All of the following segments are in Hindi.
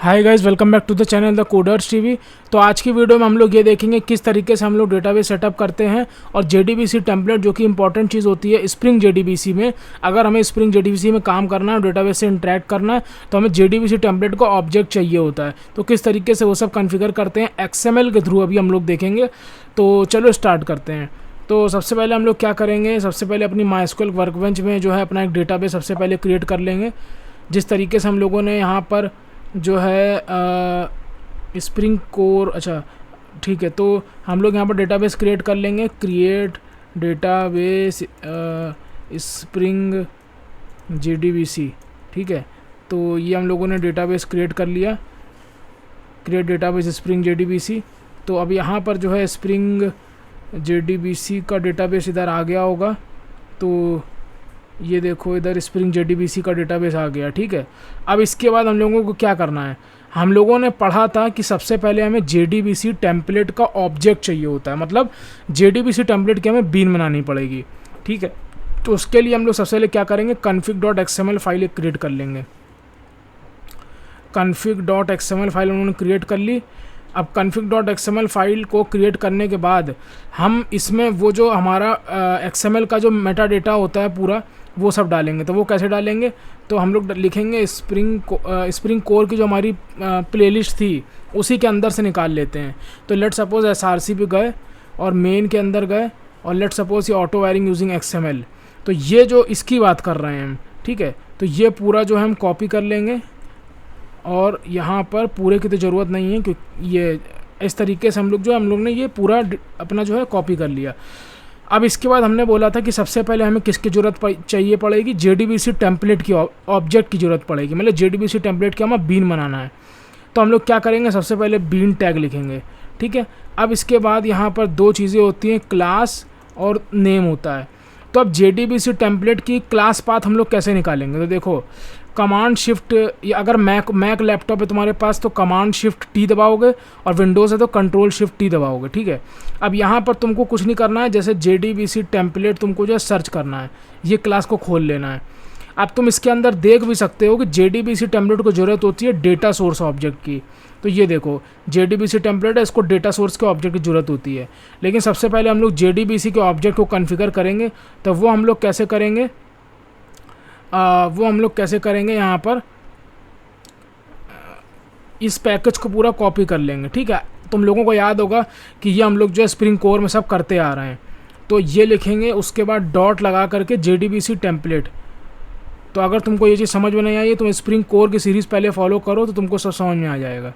Hi guys, welcome back to the channel the coders TV. तो आज की वीडियो में हम लोग ये देखेंगे किस तरीके से हम लोग डेटाबेस सेटअप करते हैं और जेडीबीसी टेम्पलेट जो कि इंपॉर्टेंट चीज़ होती है स्प्रिंग जेडीबीसी में। अगर हमें स्प्रिंग जेडीबीसी में काम करना है, डेटाबेस से इंटरेक्ट करना है, तो हमें जेडीबीसी टेम्पलेट का ऑब्जेक्ट चाहिए होता है। तो किस तरीके से वो सब कॉन्फ़िगर करते हैं एक्सएमएल के थ्रू अभी हम लोग देखेंगे। तो चलो स्टार्ट करते हैं। तो सबसे पहले हम लोग क्या करेंगे, सबसे पहले अपनी माइस्क्वेल वर्कबेंच में जो है अपना एक डेटाबेस सबसे पहले क्रिएट कर लेंगे। जिस तरीके से हम लोगों ने यहाँ पर जो है स्प्रिंग कोर, अच्छा ठीक है, तो हम लोग यहाँ पर डेटाबेस क्रिएट कर लेंगे। क्रिएट डेटाबेस स्प्रिंग जेडीबीसी, ठीक है। तो ये हम लोगों ने डेटाबेस क्रिएट कर लिया, क्रिएट डेटाबेस स्प्रिंग जेडीबीसी। तो अब यहाँ पर जो है स्प्रिंग जेडीबीसी का डेटाबेस इधर आ गया होगा। तो ये देखो इधर स्प्रिंग जेडीबीसी का डेटाबेस आ गया, ठीक है। अब इसके बाद हम लोगों को क्या करना है, हम लोगों ने पढ़ा था कि सबसे पहले हमें जेडीबीसी टेम्पलेट का ऑब्जेक्ट चाहिए होता है, मतलब जेडीबीसी टेम्पलेट की हमें बीन बनानी पड़ेगी, ठीक है। तो उसके लिए हम लोग सबसे पहले क्या करेंगे, config.xml फाइल एक क्रिएट कर लेंगे। config.xml फाइल उन्होंने क्रिएट कर ली। अब config.xml फाइल को क्रिएट करने के बाद हम इसमें वो जो हमारा XML का जो मेटा डेटा होता है पूरा, वो सब डालेंगे। तो वो कैसे डालेंगे, तो हम लोग लिखेंगे स्प्रिंग कोर की जो हमारी प्लेलिस्ट थी उसी के अंदर से निकाल लेते हैं। तो लेट सपोज SRC पे गए और मेन के अंदर गए और लेट सपोज ये ऑटो वायरिंग यूजिंग XML। तो ये जो इसकी बात कर रहे हैं हम, ठीक है। तो ये पूरा जो है हम कॉपी कर लेंगे और यहाँ पर पूरे की तो ज़रूरत नहीं है क्योंकि ये इस तरीके से हम लोग ने ये पूरा अपना जो है कॉपी कर लिया। अब इसके बाद हमने बोला था कि सबसे पहले हमें किसकी ज़रूरत चाहिए पड़ेगी, जेडीबीसी टेम्पलेट की, ऑब्जेक्ट की ज़रूरत पड़ेगी, मतलब जेडीबीसी टेम्पलेट की हमें बीन बनाना है। तो हम लोग क्या करेंगे, सबसे पहले बीन टैग लिखेंगे, ठीक है। अब इसके बाद यहाँ पर दो चीज़ें होती हैं, क्लास और नेम होता है। तो अब जेडीबीसी टेम्पलेट की क्लास पाथ हम लोग कैसे निकालेंगे, तो देखो कमांड शिफ्ट, या अगर मैक लैपटॉप है तुम्हारे पास तो कमांड शिफ्ट टी दबाओगे और विंडोज़ है तो कंट्रोल शिफ्ट टी दबाओगे, ठीक है। अब यहाँ पर तुमको कुछ नहीं करना है, जैसे जेडीबीसी टेम्पलेट तुमको जो है सर्च करना है, ये क्लास को खोल लेना है। अब तुम इसके अंदर देख भी सकते हो कि जेडीबीसी टेम्पलेट को ज़रूरत होती है डेटा सोर्स ऑब्जेक्ट की। तो ये देखो जेडीबीसी टेम्पलेट है, इसको डेटा सोर्स के ऑब्जेक्ट की ज़रूरत होती है। लेकिन सबसे पहले हम लोग जेडीबीसी के ऑब्जेक्ट को कॉन्फ़िगर करेंगे। तो वो हम लोग कैसे करेंगे, यहाँ पर इस पैकेज को पूरा कॉपी कर लेंगे, ठीक है। तुम लोगों को याद होगा कि ये हम लोग जो है स्प्रिंग कोर में सब करते आ रहे हैं। तो ये लिखेंगे, उसके बाद डॉट लगा करके जेडीबीसी टेम्पलेट। तो अगर तुमको ये चीज़ समझ में नहीं आई, तुम स्प्रिंग कोर की सीरीज़ पहले फॉलो करो तो तुमको सब समझ में आ जाएगा,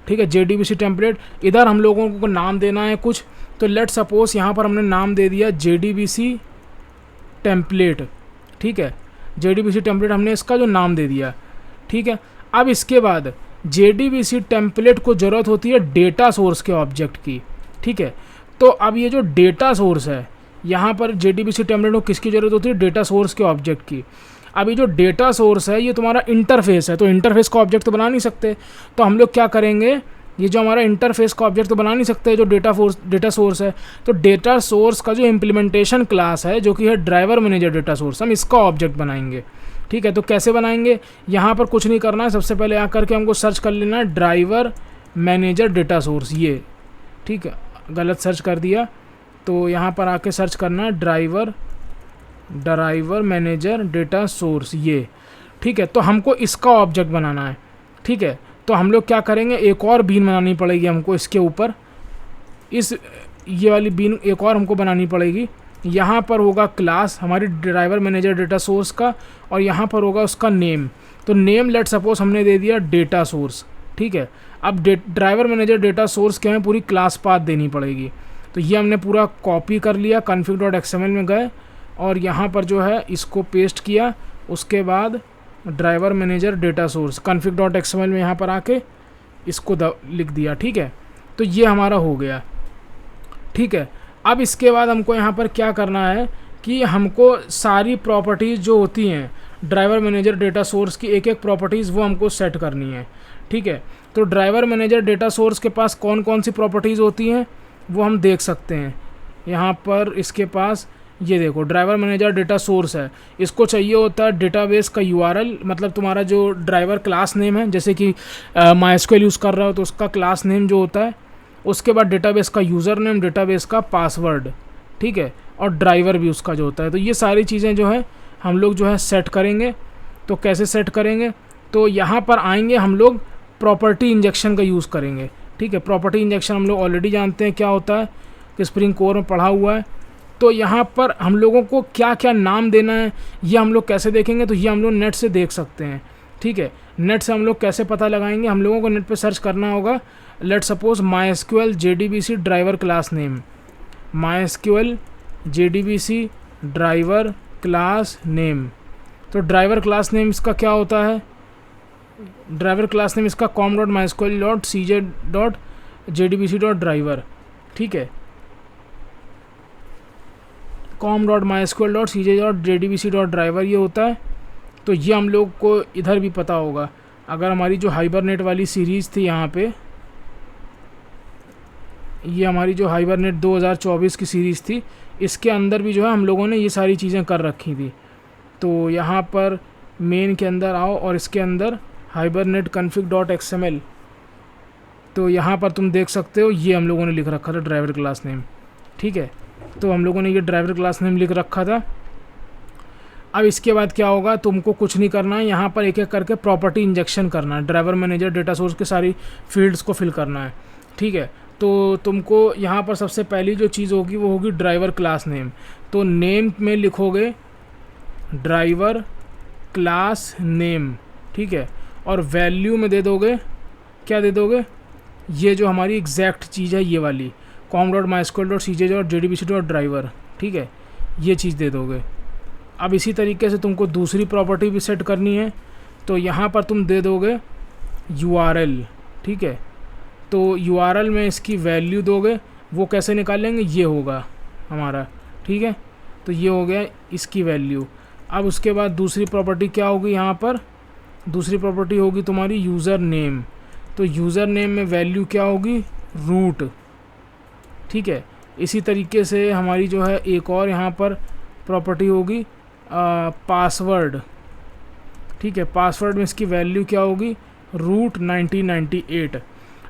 ठीक है। जेडीबीसी टेम्पलेट, इधर हम लोगों को नाम देना है कुछ। तो लेट सपोज यहाँ पर हमने नाम दे दिया जेडीबीसी टेम्पलेट, ठीक है। जेडीबीसी टेम्पलेट हमने इसका जो नाम दे दिया, ठीक है। अब इसके बाद जेडीबीसी टेम्पलेट को ज़रूरत होती है डेटा सोर्स के ऑब्जेक्ट की, ठीक है। तो अब ये जो डेटा सोर्स है, यहाँ पर जेडीबीसी टेम्पलेट को किसकी ज़रूरत होती है, डेटा सोर्स के ऑब्जेक्ट की। अब ये जो डेटा सोर्स है ये तुम्हारा इंटरफेस है, तो इंटरफेस का ऑब्जेक्ट तो बना नहीं सकते। तो हम लोग क्या करेंगे, ये जो हमारा इंटरफेस का ऑब्जेक्ट तो बना नहीं सकते, जो डेटा सोर्स है, तो डेटा सोर्स का जो इम्प्लीमेंटेशन क्लास है जो कि है ड्राइवर मैनेजर डेटा सोर्स, हम इसका ऑब्जेक्ट बनाएंगे, ठीक है। तो कैसे बनाएंगे, यहाँ पर कुछ नहीं करना है, सबसे पहले आकर के हमको सर्च कर लेना है ड्राइवर मैनेजर डेटा सोर्स, ये ठीक है। गलत सर्च कर दिया, तो यहाँ पर आके सर्च करना है ड्राइवर मैनेजर डेटा सोर्स, ये ठीक है। तो हमको इसका ऑब्जेक्ट बनाना है, ठीक है। तो हम लोग क्या करेंगे, एक और बीन बनानी पड़ेगी हमको इसके ऊपर, ये वाली बीन एक और हमको बनानी पड़ेगी। यहाँ पर होगा क्लास हमारी ड्राइवर मैनेजर डेटा सोर्स का और यहाँ पर होगा उसका नेम। तो नेम लेट सपोज हमने दे दिया डेटा सोर्स, ठीक है। अब ड्राइवर मैनेजर डेटा सोर्स के हमें पूरी क्लास पाथ देनी पड़ेगी। तो ये हमने पूरा कॉपी कर लिया, config.xml में गए और यहाँ पर जो है इसको पेस्ट किया। उसके बाद driver manager data source config.xml में यहाँ पर आके इसको लिख दिया, ठीक है। तो ये हमारा हो गया, ठीक है। अब इसके बाद हमको यहाँ पर क्या करना है कि हमको सारी प्रॉपर्टीज़ जो होती हैं ड्राइवर मैनेजर डेटा सोर्स की, एक एक प्रॉपर्टीज़ वो हमको सेट करनी है, ठीक है। तो ड्राइवर मैनेजर डेटा सोर्स के पास कौन कौन सी प्रॉपर्टीज़ होती हैं वो हम देख सकते हैं। यहाँ पर इसके पास ये देखो ड्राइवर मैनेजर डेटा सोर्स है, इसको चाहिए होता है डेटाबेस का यूआरएल, मतलब तुम्हारा जो ड्राइवर क्लास नेम है, जैसे कि MySQL यूज़ कर रहा हो तो उसका क्लास नेम जो होता है, उसके बाद डेटाबेस का यूज़र नेम, डेटाबेस का पासवर्ड, ठीक है, और ड्राइवर भी उसका जो होता है। तो ये सारी चीज़ें जो है हम लोग जो है सेट करेंगे। तो कैसे सेट करेंगे, तो यहाँ पर आएंगे हम लोग प्रॉपर्टी इंजेक्शन का यूज़ करेंगे, ठीक है। प्रॉपर्टी इंजेक्शन हम लोग ऑलरेडी जानते हैं क्या होता है, कि स्प्रिंग कोर में पढ़ा हुआ है। तो यहाँ पर हम लोगों को क्या क्या नाम देना है ये हम लोग कैसे देखेंगे, तो ये हम लोग नेट से देख सकते हैं, ठीक है। नेट से हम लोग कैसे पता लगाएंगे, हम लोगों को नेट पे सर्च करना होगा, let suppose MySQL JDBC driver class name, MySQL JDBC driver class name. तो ड्राइवर क्लास नेम इसका क्या होता है, ड्राइवर क्लास नेम इसका com.mysql.cj.jdbc.driver, ठीक है, com.mysql.cj.jdbc.driver ये होता है। तो ये हम लोग को इधर भी पता होगा, अगर हमारी जो हाइबरनेट वाली सीरीज़ थी यहाँ पे, ये हमारी जो हाइबरनेट 2024 की सीरीज़ थी, इसके अंदर भी जो है हम लोगों ने ये सारी चीज़ें कर रखी थी। तो यहाँ पर मेन के अंदर आओ और इसके अंदर हाइबरनेट config.xml, तो यहाँ पर तुम देख सकते हो ये हम लोगों ने लिख रखा था ड्राइवर क्लास नेम, ठीक है। तो हम लोगों ने ये ड्राइवर क्लास नेम लिख रखा था। अब इसके बाद क्या होगा, तुमको कुछ नहीं करना है, यहाँ पर एक एक करके प्रॉपर्टी इंजेक्शन करना है, ड्राइवर मैनेजर डेटा सोर्स के सारी फील्ड्स को फिल करना है, ठीक है। तो तुमको यहाँ पर सबसे पहली जो चीज़ होगी वो होगी ड्राइवर क्लास नेम। तो नेम में लिखोगे ड्राइवर क्लास नेम, ठीक है, और वैल्यू में दे दोगे, क्या दे दोगे, ये जो हमारी एग्जैक्ट चीज़ है ये वाली com.mysql.cj.jdbc.driver, ठीक है, ये चीज़ दे दोगे। अब इसी तरीके से तुमको दूसरी प्रॉपर्टी भी सेट करनी है, तो यहाँ पर तुम दे दोगे URL, ठीक है। तो URL में इसकी वैल्यू दोगे, वो कैसे निकालेंगे, ये होगा हमारा, ठीक है। तो ये हो गया इसकी वैल्यू। अब उसके बाद दूसरी प्रॉपर्टी क्या होगी, यहाँ पर दूसरी प्रॉपर्टी होगी तुम्हारी यूज़र नेम। तो यूज़र नेम में वैल्यू क्या होगी, रूट, ठीक है। इसी तरीके से हमारी जो है एक और यहाँ पर प्रॉपर्टी होगी पासवर्ड, ठीक है। पासवर्ड में इसकी वैल्यू क्या होगी, रूट 1998,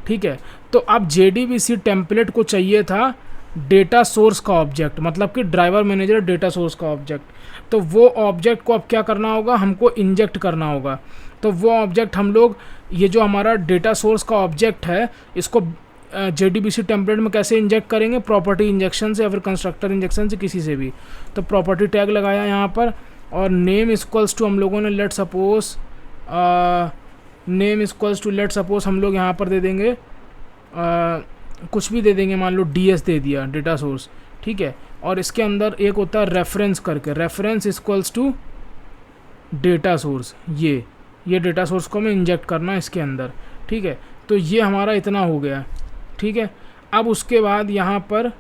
ठीक है। तो अब JDBC टेम्पलेट को चाहिए था डेटा सोर्स का ऑब्जेक्ट, मतलब कि ड्राइवर मैनेजर डेटा सोर्स का ऑब्जेक्ट। तो वो ऑब्जेक्ट को अब क्या करना होगा, हमको इंजेक्ट करना होगा। तो वो ऑब्जेक्ट हम लोग, ये जो हमारा डेटा सोर्स का ऑब्जेक्ट है, इसको JDBC टेम्पलेट में कैसे इंजेक्ट करेंगे, प्रॉपर्टी इंजेक्शन से या फिर कंस्ट्रक्टर इंजेक्शन से, किसी से भी। तो प्रॉपर्टी टैग लगाया यहाँ पर, और नेम इक्वल्स टू हम लोगों ने let suppose name equals to let suppose हम लोग यहाँ पर दे देंगे कुछ भी दे देंगे, मान लो DS दे दिया डेटा सोर्स, ठीक है। और इसके अंदर एक होता है रेफरेंस करके, reference equals to data source, ये डेटा सोर्स को हमें इंजेक्ट करना है इसके अंदर, ठीक है। तो ये हमारा इतना हो गया, ठीक है। अब उसके बाद यहाँ पर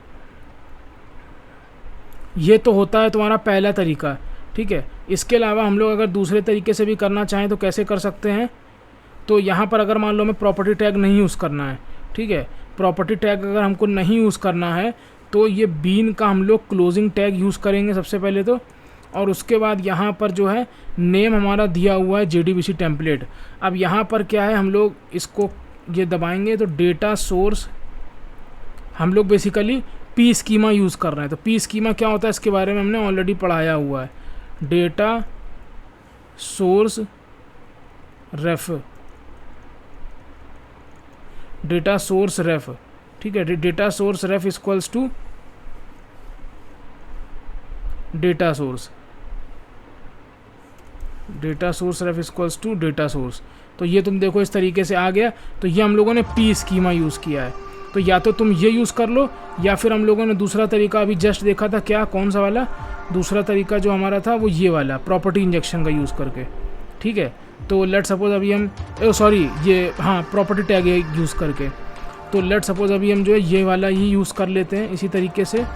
ये तो होता है तुम्हारा पहला तरीका, ठीक है। इसके अलावा हम लोग अगर दूसरे तरीके से भी करना चाहें तो कैसे कर सकते हैं, तो यहाँ पर अगर मान लो हमें प्रॉपर्टी टैग नहीं यूज़ करना है, ठीक है, प्रॉपर्टी टैग अगर हमको नहीं यूज़ करना है तो ये बीन का हम लोग क्लोजिंग टैग यूज़ करेंगे सबसे पहले तो। और उसके बाद यहाँ पर जो है नेम हमारा दिया हुआ है JDBC टेम्पलेट। अब यहाँ पर क्या है, हम लोग इसको ये दबाएंगे तो डेटा सोर्स, हम लोग बेसिकली P स्कीमा यूज़ कर रहे हैं। तो P स्कीमा क्या होता है इसके बारे में हमने ऑलरेडी पढ़ाया हुआ है, data source ref, data source ref, ठीक है। Data source ref equals to data source, data source ref equals to data source. तो ये तुम देखो इस तरीके से आ गया। तो ये हम लोगों ने P स्कीमा यूज़ किया है। तो या तो तुम ये यूज़ कर लो, या फिर हम लोगों ने दूसरा तरीका अभी जस्ट देखा था, क्या, कौन सा वाला, दूसरा तरीका जो हमारा था वो ये वाला प्रॉपर्टी इंजेक्शन का यूज़ करके, ठीक है। तो लेट सपोज अभी हम प्रॉपर्टी टैग यूज़ करके, तो लेट सपोज अभी हम जो है ये वाला ही यूज़ कर लेते हैं इसी तरीके से।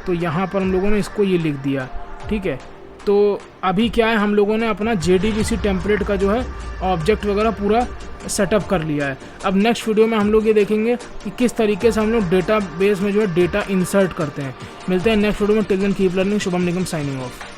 तो यहाँ पर हम लोगों ने इसको ये लिख दिया, ठीक है। तो अभी क्या है, हम लोगों ने अपना JDBC टेम्पलेट का जो है ऑब्जेक्ट वगैरह पूरा सेटअप कर लिया है। अब नेक्स्ट वीडियो में हम लोग ये देखेंगे कि किस तरीके से हम लोग डेटा बेस में जो है डेटा इंसर्ट करते हैं। मिलते हैं नेक्स्ट वीडियो में। Till then keep learning. Shubham Nigam signing of.